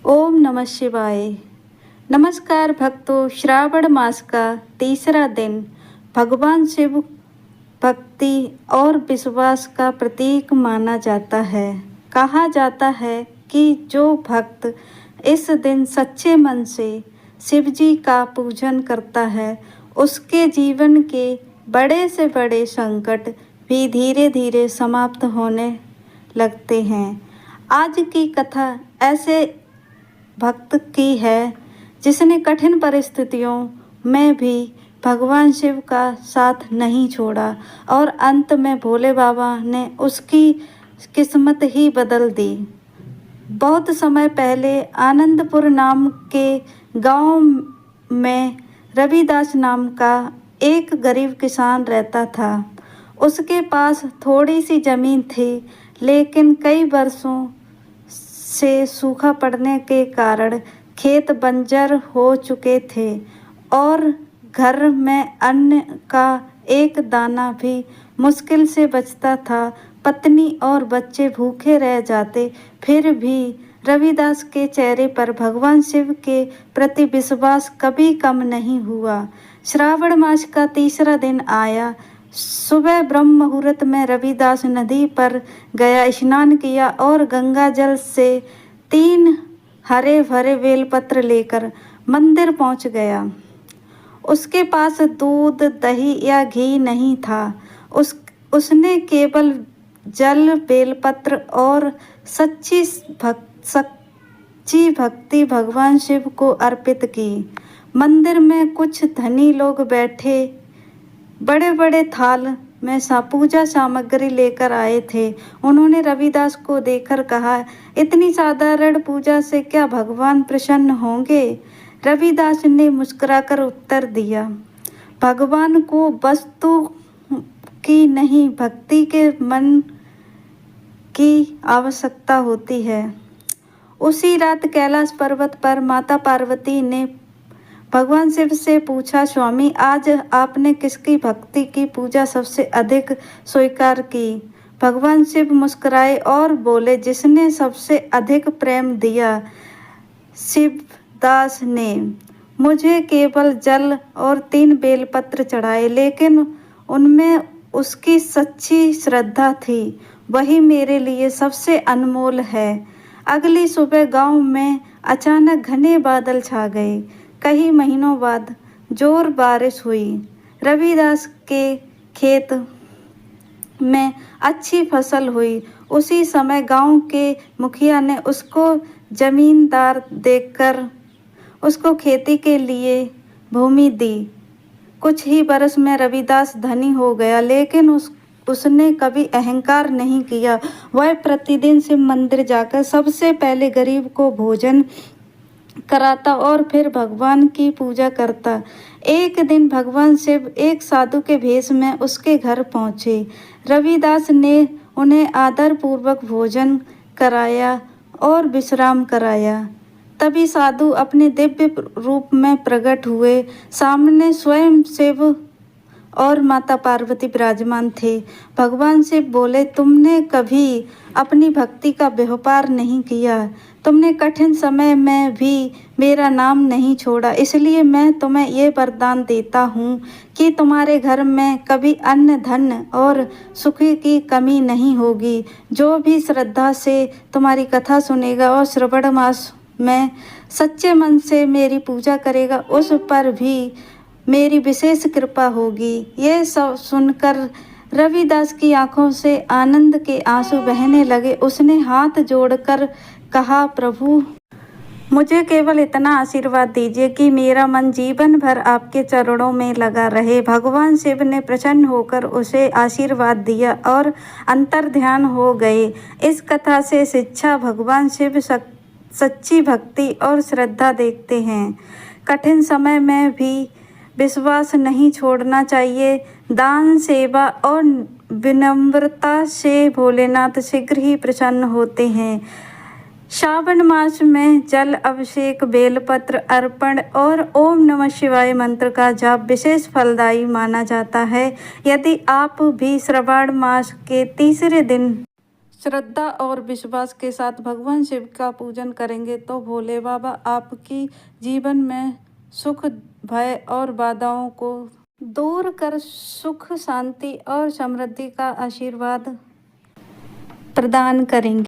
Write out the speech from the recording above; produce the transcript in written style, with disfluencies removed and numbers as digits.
ओम नमः शिवाय। नमस्कार भक्तों, श्रावण मास का तीसरा दिन भगवान शिव भक्ति और विश्वास का प्रतीक माना जाता है। कहा जाता है कि जो भक्त इस दिन सच्चे मन से शिव जी का पूजन करता है, उसके जीवन के बड़े से बड़े संकट भी धीरे धीरे समाप्त होने लगते हैं। आज की कथा ऐसे भक्त की है जिसने कठिन परिस्थितियों में भी भगवान शिव का साथ नहीं छोड़ा और अंत में भोले बाबा ने उसकी किस्मत ही बदल दी। बहुत समय पहले आनंदपुर नाम के गांव में रविदास नाम का एक गरीब किसान रहता था। उसके पास थोड़ी सी जमीन थी, लेकिन कई वर्षों से सूखा पड़ने के कारण खेत बंजर हो चुके थे और घर में अन्न का एक दाना भी मुश्किल से बचता था। पत्नी और बच्चे भूखे रह जाते, फिर भी रविदास के चेहरे पर भगवान शिव के प्रति विश्वास कभी कम नहीं हुआ। श्रावण मास का तीसरा दिन आया। सुबह ब्रह्म मुहूर्त में रविदास नदी पर गया, स्नान किया और गंगा जल से 3 हरे भरे बेलपत्र लेकर मंदिर पहुंच गया। उसके पास दूध, दही या घी नहीं था। उसने केवल जल, बेलपत्र और सच्ची भक्ति भगवान शिव को अर्पित की। मंदिर में कुछ धनी लोग बैठे बड़े बड़े थाल में पूजा सामग्री लेकर आए थे। उन्होंने रविदास को देखकर कहा, इतनी साधारण पूजा से क्या भगवान प्रसन्न होंगे? रविदास ने मुस्कुराकर उत्तर दिया, भगवान को वस्तु की नहीं, भक्ति के मन की आवश्यकता होती है। उसी रात कैलाश पर्वत पर माता पार्वती ने भगवान शिव से पूछा, स्वामी, आज आपने किसकी भक्ति की पूजा सबसे अधिक स्वीकार की? भगवान शिव मुस्कुराए और बोले, जिसने सबसे अधिक प्रेम दिया। शिवदास ने मुझे केवल जल और 3 बेलपत्र चढ़ाए, लेकिन उनमें उसकी सच्ची श्रद्धा थी। वही मेरे लिए सबसे अनमोल है। अगली सुबह गांव में अचानक घने बादल छा गए। कई महीनों बाद जोर बारिश हुई। रविदास के खेत में अच्छी फसल हुई। उसी समय गांव के मुखिया ने उसको जमींदार देखकर उसको खेती के लिए भूमि दी। कुछ ही बरस में रविदास धनी हो गया, लेकिन उसने कभी अहंकार नहीं किया। वह प्रतिदिन शिव मंदिर जाकर सबसे पहले गरीब को भोजन कराता और फिर भगवान की पूजा करता। एक दिन भगवान शिव एक साधु के भेष में उसके घर पहुँचे। रविदास ने उन्हें आदर पूर्वक भोजन कराया और विश्राम कराया। तभी साधु अपने दिव्य रूप में प्रकट हुए। सामने स्वयं शिव और माता पार्वती विराजमान थे। भगवान शिव बोले, तुमने कभी अपनी भक्ति का व्यापार नहीं किया। तुमने कठिन समय में भी मेरा नाम नहीं छोड़ा, इसलिए मैं तुम्हें ये वरदान देता हूँ कि तुम्हारे घर में कभी अन्न, धन और सुख की कमी नहीं होगी। जो भी श्रद्धा से तुम्हारी कथा सुनेगा और श्रावण मास में सच्चे मन से मेरी पूजा करेगा, उस पर भी मेरी विशेष कृपा होगी। ये सब सुनकर रविदास की आंखों से आनंद के आंसू बहने लगे। उसने हाथ जोड़कर कहा, प्रभु, मुझे केवल इतना आशीर्वाद दीजिए कि मेरा मन जीवन भर आपके चरणों में लगा रहे। भगवान शिव ने प्रसन्न होकर उसे आशीर्वाद दिया और अंतर्ध्यान हो गए। इस कथा से शिक्षा, भगवान शिव सच्ची भक्ति और श्रद्धा देखते हैं। कठिन समय में भी विश्वास नहीं छोड़ना चाहिए। दान, सेवा और विनम्रता से भोलेनाथ शीघ्र ही प्रसन्न होते हैं। श्रावण मास में जल अभिषेक, बेलपत्र अर्पण और ओम नमः शिवाय मंत्र का जाप विशेष फलदायी माना जाता है। यदि आप भी श्रावण मास के तीसरे दिन श्रद्धा और विश्वास के साथ भगवान शिव का पूजन करेंगे तो भोले बाबा आपकी जीवन में सुख, भय और बाधाओं को दूर कर सुख, शांति और समृद्धि का आशीर्वाद प्रदान करेंगे।